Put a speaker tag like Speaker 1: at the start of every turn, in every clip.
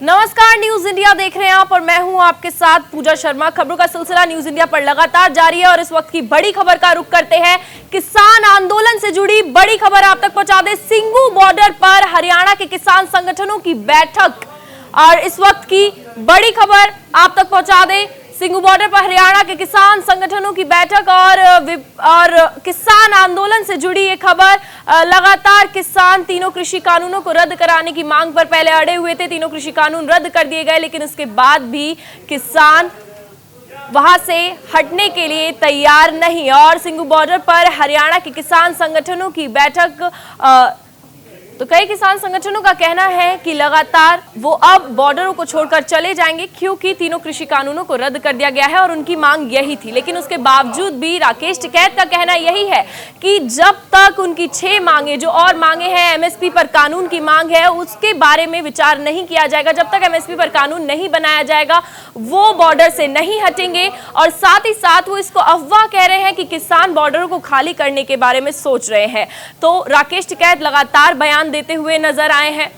Speaker 1: नमस्कार, news India देख रहे हैं आप और मैं हूं आपके साथ पूजा शर्मा। खबरों का सिलसिला न्यूज इंडिया पर लगातार जारी है और इस वक्त की बड़ी खबर का रुख करते हैं। किसान आंदोलन से जुड़ी बड़ी खबर आप तक पहुंचा दे। सिंगू बॉर्डर पर हरियाणा के किसान संगठनों की बैठक और इस वक्त की बड़ी खबर आप तक पहुंचा दे। सिंगू बॉर्डर पर हरियाणा के किसान संगठनों की बैठक और किसान आंदोलन से जुड़ी ये खबर। लगातार किसान तीनों कृषि कानूनों को रद्द कराने की मांग पर पहले अड़े हुए थे। तीनों कृषि कानून रद्द कर दिए गए, लेकिन उसके बाद भी किसान वहां से हटने के लिए तैयार नहीं। और सिंगू बॉर्डर पर हरियाणा के किसान संगठनों की बैठक तो कई किसान संगठनों का कहना है कि लगातार वो अब बॉर्डरों को छोड़कर चले जाएंगे, क्योंकि तीनों कृषि कानूनों को रद्द कर दिया गया है और उनकी मांग यही थी। लेकिन उसके बावजूद भी राकेश टिकैत का कहना यही है कि जब तक उनकी 6 मांगे जो और मांगे हैं, एमएसपी पर कानून की मांग है, उसके बारे में विचार नहीं किया जाएगा। जब तक एमएसपी पर कानून नहीं बनाया जाएगा वो बॉर्डर से नहीं हटेंगे। और साथ ही साथ वो इसको अफवाह कह रहे हैं कि किसान बॉर्डरों को खाली करने के बारे में सोच रहे हैं। तो राकेश टिकैत लगातार बयान देते हुए नजर आए हैं।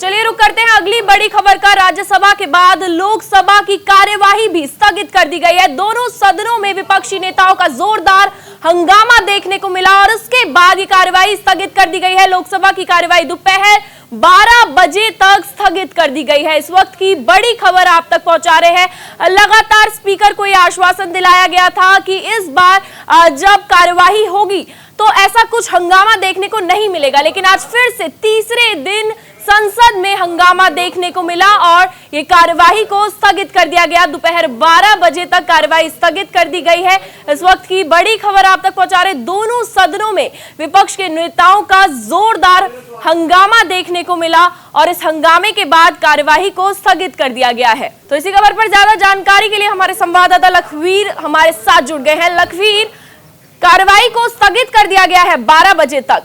Speaker 1: चलिए रुक करते हैं अगली बड़ी खबर का। राज्यसभा के बाद लोकसभा की कार्यवाही भी स्थगित कर दी गई है। दोनों सदनों में विपक्षी नेताओं का जोरदार हंगामा देखने को मिला और उसके बाद ये कार्यवाही स्थगित कर दी गई है। लोकसभा की कार्यवाही दोपहर 12 बजे तक स्थगित कर दी गई है। इस वक्त की बड़ी खबर आप तक पहुंचा रहे हैं। लगातार स्पीकर को यह आश्वासन दिलाया गया था कि इस बार जब कार्यवाही होगी तो ऐसा कुछ हंगामा देखने को नहीं मिलेगा, लेकिन आज फिर से तीसरे दिन संसद में हंगामा देखने को मिला और ये कार्यवाही को स्थगित कर दिया गया। दोपहर 12 बजे तक कार्यवाही स्थगित कर दी गई है। इस वक्त की बड़ी खबर आप तक पहुंचा रहे। दोनों सदनों में विपक्ष के नेताओं का जोरदार हंगामा देखने को मिला और इस हंगामे के बाद कार्यवाही को स्थगित कर दिया गया है। तो इसी खबर पर ज्यादा जानकारी के लिए हमारे संवाददाता लखवीर हमारे साथ जुड़ गए हैं। लखवीर, कार्यवाही को स्थगित कर दिया गया है 12 बजे तक,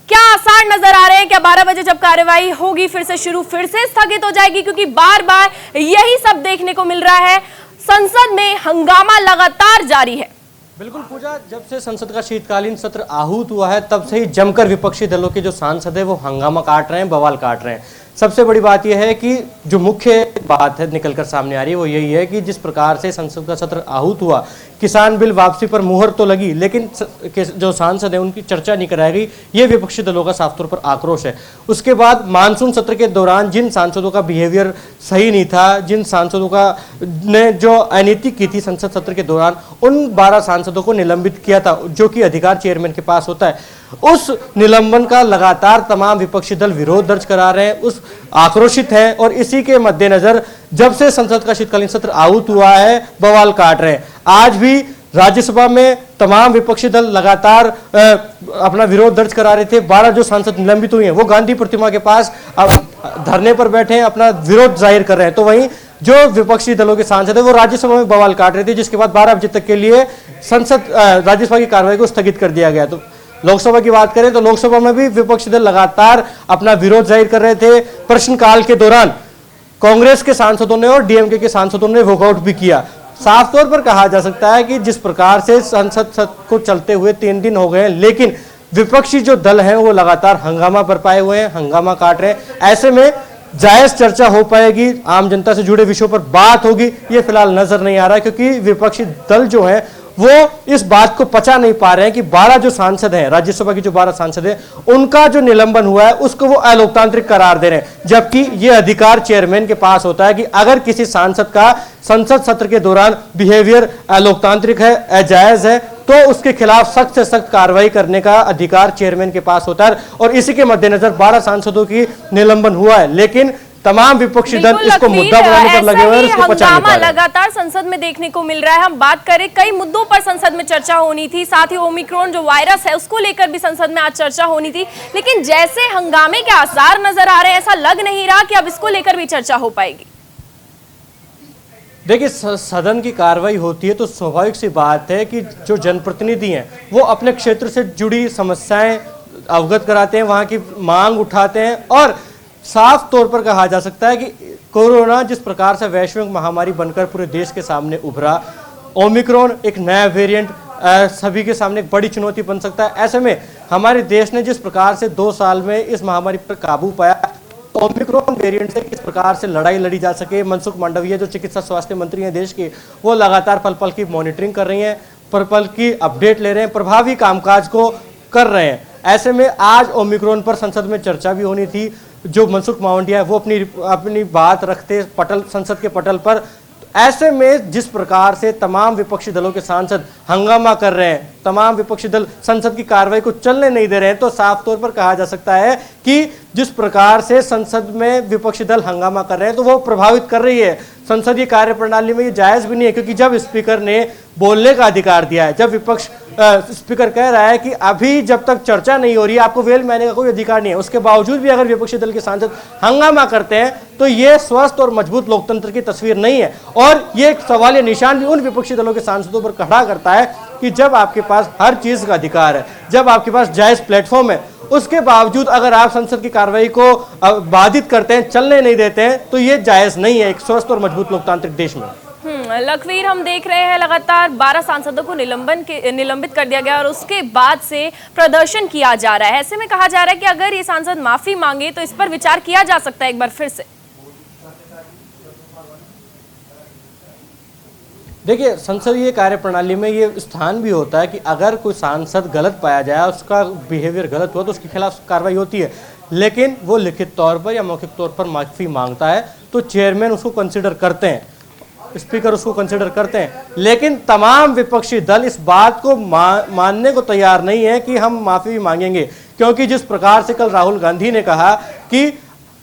Speaker 1: क्या आसार नजर आ रहे हैं? क्या 12 बजे जब कार्यवाही होगी फिर से शुरू, फिर से स्थगित हो जाएगी? क्योंकि बार बार यही सब देखने को मिल रहा है, संसद में हंगामा लगातार जारी है।
Speaker 2: बिल्कुल पूजा, जब से संसद का शीतकालीन सत्र आहूत हुआ है तब से ही जमकर विपक्षी दलों के जो सांसद है वो हंगामा काट रहे हैं, बवाल काट रहे हैं। सबसे बड़ी बात यह है कि जो मुख्य बात है निकलकर सामने आ रही है वो यही है कि जिस प्रकार से संसद का सत्र आहूत हुआ, किसान बिल वापसी पर मुहर तो लगी, लेकिन जो सांसद है उनकी चर्चा नहीं कराई गई। ये विपक्षी दलों का साफ तौर पर आक्रोश है। उसके बाद मानसून सत्र के दौरान जिन सांसदों का बिहेवियर सही नहीं था, जिन सांसदों का ने जो अनैतिक की थी संसद सत्र के दौरान, उन 12 सांसदों को निलंबित किया था, जो कि अधिकार चेयरमैन के पास होता है। उस निलंबन का लगातार तमाम विपक्षी दल विरोध दर्ज करा रहे हैं, उस आक्रोशित हैं और इसी के मद्देनजर जब से संसद का शीतकालीन सत्र आहूत हुआ है बवाल काट रहे हैं। आज भी राज्यसभा में तमाम विपक्षी दल लगातार अपना विरोध दर्ज करा रहे थे। 12 जो सांसद निलंबित हुए हैं वो गांधी प्रतिमा के पास धरने पर बैठे हैं, अपना विरोध जाहिर कर रहे हैं। तो वहीं जो विपक्षी दलों के सांसद है वो राज्यसभा में बवाल काट रहे थे, जिसके बाद 12 बजे तक के लिए राज्यसभा की कार्रवाई को स्थगित कर दिया गया। तो लोकसभा की बात करें तो लोकसभा में भी विपक्षी दल लगातार अपना विरोध जाहिर कर रहे थे। प्रश्नकाल के दौरान कांग्रेस के सांसदों ने और डीएमके के सांसदों ने वॉकआउट भी किया। साफ तौर पर कहा जा सकता है कि जिस प्रकार से संसद को चलते हुए 3 दिन हो गए, लेकिन विपक्षी जो दल हैं वो लगातार हंगामा बरपाए हुए हैं, हंगामा काट रहे हैं। ऐसे में जायज चर्चा हो पाएगी, आम जनता से जुड़े विषयों पर बात होगी, ये फिलहाल नजर नहीं आ रहा है, क्योंकि विपक्षी दल जो है वो इस बात को पचा नहीं पा रहे हैं कि 12 जो सांसद हैं, राज्यसभा की जो 12 सांसद हैं, उनका जो निलंबन हुआ है उसको वो अलोकतांत्रिक करार दे रहे हैं। जबकि ये अधिकार चेयरमैन के पास होता है कि अगर किसी सांसद का संसद सत्र के दौरान बिहेवियर अलोकतांत्रिक है, अजायज है, तो उसके खिलाफ सख्त से सख्त कार्रवाई करने का अधिकार चेयरमैन के पास होता है। और इसी के मद्देनजर 12 सांसदों की निलंबन हुआ है, लेकिन तमाम विपक्षी दल इसको मुद्दा बनाने पर लगे हुए हैं, इसको पचा नहीं पा रहे।
Speaker 1: लगातार संसद में देखने को मिल रहा है। हम बात करें, कई मुद्दों पर संसद में चर्चा होनी थी, साथ ही ओमिक्रॉन जो वायरस है उसको लेकर भी संसद में आज चर्चा होनी थी, लेकिन जैसे हंगामे के आसार नजर आ रहे हैं, ऐसा लग नहीं रहा कि अब इसको लेकर भी चर्चा हो पाएगी।
Speaker 2: देखिए, सदन की कार्रवाई होती है तो स्वाभाविक सी बात है कि जो जनप्रतिनिधि हैं वो अपने क्षेत्र से जुड़ी समस्याएं अवगत कराते हैं, वहां की मांग उठाते हैं। और साफ तौर पर कहा जा सकता है कि कोरोना जिस प्रकार से वैश्विक महामारी बनकर पूरे देश के सामने उभरा, ओमिक्रॉन एक नया वेरिएंट सभी के सामने एक बड़ी चुनौती बन सकता है। ऐसे में हमारे देश ने जिस प्रकार से 2 साल में इस महामारी पर काबू पाया, ओमिक्रॉन वेरिएंट से किस प्रकार से लड़ाई लड़ी जा सके। मनसुख मांडविया जो चिकित्सा स्वास्थ्य मंत्री हैं देश के, वो लगातार पल पल की मॉनिटरिंग कर रही हैं, पल पल की अपडेट ले रहे हैं, प्रभावी कामकाज को कर रहे हैं। ऐसे में आज ओमिक्रॉन पर संसद में चर्चा भी होनी थी। जो मनसुख मांडविया है वो अपनी बात रखते संसद के पटल पर। ऐसे में जिस प्रकार से तमाम विपक्षी दलों के सांसद हंगामा कर रहे हैं, तमाम विपक्षी दल संसद की कार्रवाई को चलने नहीं दे रहे हैं, तो साफ तौर पर कहा जा सकता है कि जिस प्रकार से संसद में विपक्षी दल हंगामा कर रहे हैं तो वो प्रभावित कर रही है संसदीय कार्यप्रणाली में। ये जायज भी नहीं है, क्योंकि जब स्पीकर ने बोलने का अधिकार दिया है, जब विपक्ष स्पीकर कह रहा है कि अभी जब तक चर्चा नहीं हो रही है आपको वेल मैंने का कोई अधिकार नहीं है, उसके बावजूद भी अगर विपक्षी दल के सांसद हंगामा करते हैं तो ये स्वस्थ और मजबूत लोकतंत्र की तस्वीर नहीं है। और ये सवालिया निशान भी उन विपक्षी दलों के सांसदों पर खड़ा करता है कि जब आपके पास हर चीज का अधिकार है, जब आपके पास जायज प्लेटफॉर्म है, उसके बावजूद अगर आप संसद की कार्रवाई को बाधित करते हैं, चलने नहीं देते हैं, तो ये जायज नहीं है एक स्वस्थ और मजबूत लोकतांत्रिक देश में।
Speaker 1: लखवीर, हम देख रहे हैं लगातार 12 सांसदों को निलंबित कर दिया गया और उसके बाद से प्रदर्शन किया जा रहा है। ऐसे में कहा जा रहा है कि अगर ये सांसद माफी मांगे तो इस पर विचार किया जा सकता है एक बार फिर से।
Speaker 2: देखिए, संसदीय कार्यप्रणाली में ये स्थान भी होता है कि अगर कोई सांसद गलत पाया जाए, उसका बिहेवियर गलत हुआ तो उसके खिलाफ कार्रवाई होती है, लेकिन वो लिखित तौर पर या मौखिक तौर पर माफी मांगता है तो चेयरमैन उसको कंसिडर करते हैं, स्पीकर उसको कंसिडर करते हैं। लेकिन तमाम विपक्षी दल इस बात को मानने को तैयार नहीं है कि हम माफी भी मांगेंगे, क्योंकि जिस प्रकार से कल राहुल गांधी ने कहा कि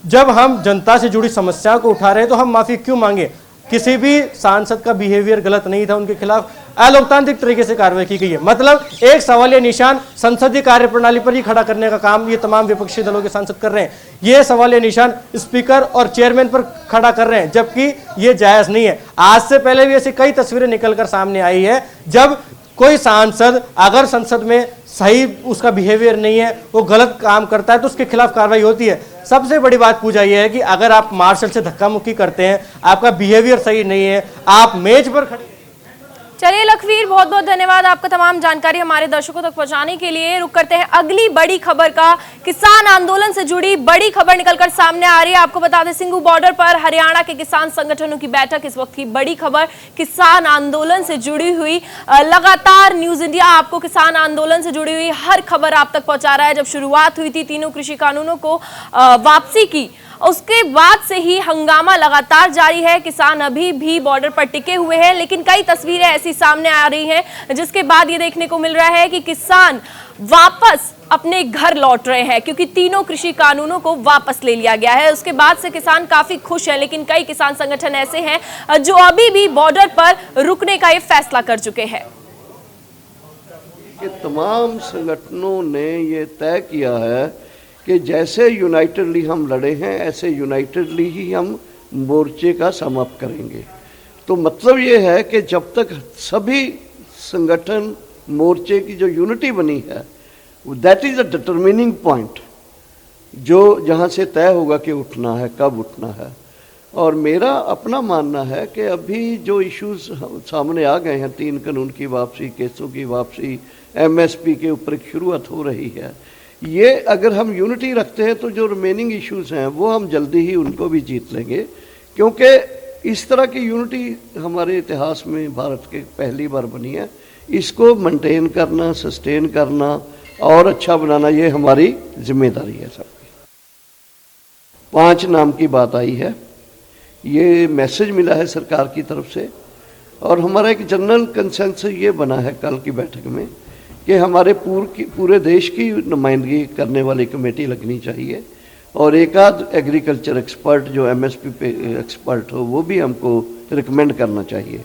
Speaker 2: जब हम जनता से जुड़ी समस्याओं को उठा रहे हैं तो हम माफी क्यों मांगे। किसी भी सांसद का बिहेवियर गलत नहीं था, उनके खिलाफ अलोकतांत्रिक तरीके से कार्रवाई की गई है। मतलब एक सवालिया निशान संसदीय कार्यप्रणाली पर ही खड़ा करने का काम ये तमाम विपक्षी दलों के सांसद कर रहे हैं। ये सवालिया निशान स्पीकर और चेयरमैन पर खड़ा कर रहे हैं, जबकि ये जायज नहीं है। आज से पहले भी ऐसी कई तस्वीरें निकलकर सामने आई है जब कोई सांसद अगर संसद में सही उसका बिहेवियर नहीं है, वो गलत काम करता है तो उसके खिलाफ कार्रवाई होती है। सबसे बड़ी बात पूछा यह है कि अगर आप मार्शल से धक्का मुक्की करते हैं, आपका बिहेवियर सही नहीं है, आप मेज पर खड़े।
Speaker 1: चलिए लखवीर, बहुत बहुत धन्यवाद आपका तमाम जानकारी हमारे दर्शकों तक पहुंचाने के लिए। रुक करते हैं अगली बड़ी खबर का। किसान आंदोलन से जुड़ी बड़ी खबर निकलकर सामने आ रही है। आपको बता दें, सिंघू बॉर्डर पर हरियाणा के किसान संगठनों की बैठक, इस वक्त की बड़ी खबर किसान आंदोलन से जुड़ी हुई। लगातार न्यूज इंडिया आपको किसान आंदोलन से जुड़ी हुई हर खबर आप तक पहुंचा रहा है। जब शुरुआत हुई थी तीनों कृषि कानूनों को वापसी की, उसके बाद से ही हंगामा लगातार जारी है। किसान अभी भी बॉर्डर पर टिके हुए हैं, लेकिन कई तस्वीरें ऐसी सामने आ रही हैं जिसके बाद ये देखने को मिल रहा है कि किसान वापस अपने घर लौट रहे हैं, क्योंकि तीनों कृषि कानूनों को वापस ले लिया गया है। उसके बाद से किसान काफी खुश हैं, लेकिन कई किसान संगठन ऐसे हैं जो अभी भी बॉर्डर पर रुकने का ये फैसला कर चुके हैं।
Speaker 3: तमाम संगठनों ने ये तय किया है कि जैसे यूनाइटेडली हम लड़े हैं, ऐसे यूनाइटेडली ही हम मोर्चे का समाप्त करेंगे। तो मतलब ये है कि जब तक सभी संगठन मोर्चे की जो यूनिटी बनी है, that is a determining point, जो जहाँ से तय होगा कि उठना है, कब उठना है। और मेरा अपना मानना है कि अभी जो इश्यूज सामने आ गए हैं, 3 कानून की वापसी, केसों की वापसी, MSP के ऊपर एक शुरुआत हो रही है, ये अगर हम यूनिटी रखते हैं तो जो रिमेनिंग इश्यूज हैं वो हम जल्दी ही उनको भी जीत लेंगे। क्योंकि इस तरह की यूनिटी हमारे इतिहास में भारत के पहली बार बनी है। इसको मेंटेन करना, सस्टेन करना और अच्छा बनाना, ये हमारी जिम्मेदारी है सबकी। 5 नाम की बात आई है, ये मैसेज मिला है सरकार की तरफ से, और हमारा एक जनरल कंसेंसस ये बना है कल की बैठक में कि हमारे पूरे देश की नुमाइंदगी करने वाली कमेटी लगनी चाहिए, और एक आध एग्रीकल्चर एक्सपर्ट जो MSP पे एक्सपर्ट हो वो भी हमको रिकमेंड करना चाहिए।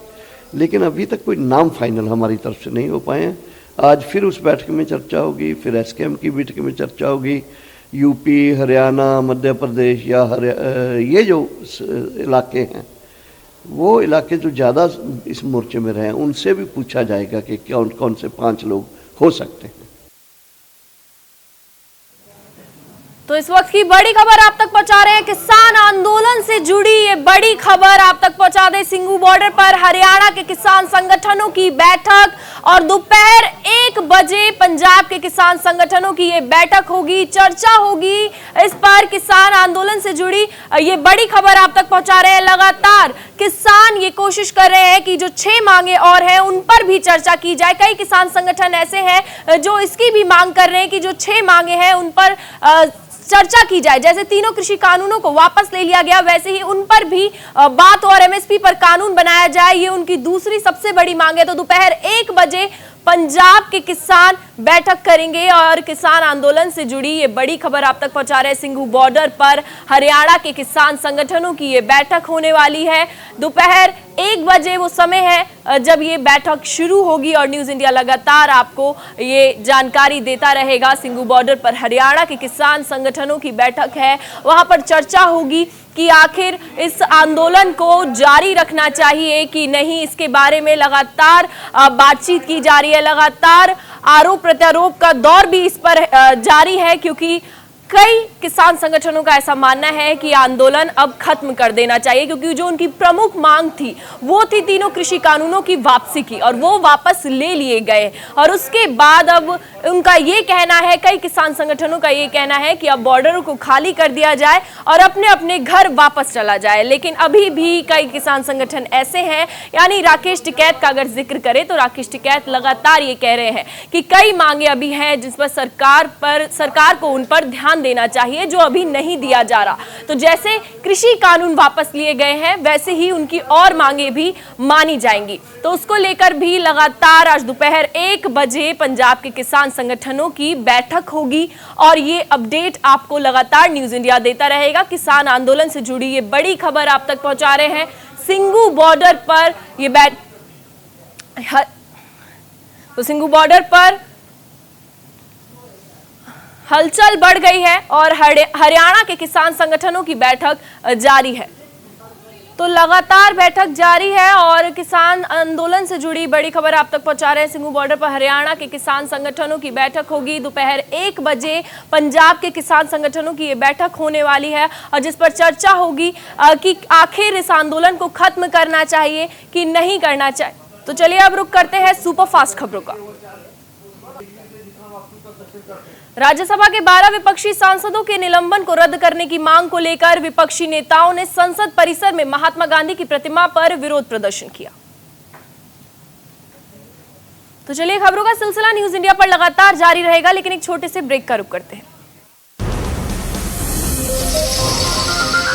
Speaker 3: लेकिन अभी तक कोई नाम फाइनल हमारी तरफ से नहीं हो पाए हैं। आज फिर उस बैठक में चर्चा होगी, फिर SKM की बैठक में चर्चा होगी। यूपी, हरियाणा, मध्य प्रदेश या ये जो इलाके हैं, वो इलाके जो ज़्यादा इस मोर्चे में रहे हैं, उनसे भी पूछा जाएगा कि कौन कौन से 5 लोग हो सकते हैं।
Speaker 1: तो इस वक्त की बड़ी खबर आप तक पहुंचा रहे हैं। किसान आंदोलन से जुड़ी ये बड़ी खबर आप तक पहुंचा दे। सिंगू बॉर्डर पर हरियाणा के किसान संगठनों की बैठक और दोपहर 1 बजे पंजाब के किसान संगठनों की ये बैठक होगी, चर्चा होगी इस पर। किसान आंदोलन से जुड़ी ये बड़ी खबर आप तक पहुंचा रहे हैं। लगातार किसान ये कोशिश कर रहे हैं कि जो 6 मांगे और हैं उन पर भी चर्चा की जाए। कई किसान संगठन ऐसे हैं जो इसकी भी मांग कर रहे हैं कि जो 6 मांगे हैं उन पर चर्चा की जाए। जैसे तीनों कृषि कानूनों को वापस ले लिया गया, वैसे ही उन पर भी बात और एमएसपी पर कानून बनाया जाए, ये उनकी दूसरी सबसे बड़ी मांग है। तो दोपहर 1 बजे पंजाब के किसान बैठक करेंगे और किसान आंदोलन से जुड़ी ये बड़ी खबर आप तक पहुंचा रहे हैं। सिंघू बॉर्डर पर हरियाणा के किसान संगठनों की ये बैठक होने वाली है। दोपहर 1 बजे वो समय है जब ये बैठक शुरू होगी और न्यूज इंडिया लगातार आपको ये जानकारी देता रहेगा। सिंघू बॉर्डर पर हरियाणा के किसान संगठनों की बैठक है, वहां पर चर्चा होगी कि आखिर इस आंदोलन को जारी रखना चाहिए कि नहीं। इसके बारे में लगातार बातचीत की जा रही है। लगातार आरोप प्रत्यारोप का दौर भी इस पर जारी है, क्योंकि कई किसान संगठनों का ऐसा मानना है कि आंदोलन अब खत्म कर देना चाहिए, क्योंकि जो उनकी प्रमुख मांग थी वो थी तीनों कृषि कानूनों की वापसी की, और वो वापस ले लिए गए। और उसके बाद अब उनका ये कहना है, कई किसान संगठनों का ये कहना है कि अब बॉर्डर को खाली कर दिया जाए और अपने अपने घर वापस चला जाए। लेकिन अभी भी कई किसान संगठन ऐसे हैं, यानी राकेश टिकैत का अगर जिक्र करें तो राकेश टिकैत लगातार ये कह रहे हैं कि कई मांगे अभी हैं जिस पर सरकार को उन पर ध्यान देना चाहिए, जो अभी नहीं दिया जा रहा। तो जैसे कृषि कानून वापस लिए गए हैं, वैसे ही उनकी और मांगे भी मानी जाएंगी। तो उसको लेकर भी लगातार आज दोपहर 1 बजे पंजाब के किसान संगठनों की बैठक होगी और ये अपडेट आपको लगातार न्यूज इंडिया देता रहेगा। किसान आंदोलन से जुड़ी ये बड़ी खबर आप तक पहुंचा रहे हैं। सिंघू बॉर्डर पर ये तो सिंघू बॉर्डर पर हलचल बढ़ गई है और हरियाणा के किसान संगठनों की बैठक जारी है। तो लगातार बैठक जारी है और किसान आंदोलन से जुड़ी बड़ी खबर आप तक पहुंचा रहे हैं। सिंघू बॉर्डर पर हरियाणा के किसान संगठनों की बैठक होगी। दोपहर 1 बजे पंजाब के किसान संगठनों की ये बैठक होने वाली है और जिस पर चर्चा होगी कि आखिर इस आंदोलन को खत्म करना चाहिए कि नहीं करना चाहिए। तो चलिए अब रुक करते हैं सुपरफास्ट खबरों का। राज्यसभा के 12 विपक्षी सांसदों के निलंबन को रद्द करने की मांग को लेकर विपक्षी नेताओं ने संसद परिसर में महात्मा गांधी की प्रतिमा पर विरोध प्रदर्शन किया। तो चलिए खबरों का सिलसिला न्यूज इंडिया पर लगातार जारी रहेगा, लेकिन एक छोटे से ब्रेक का रुख करते हैं।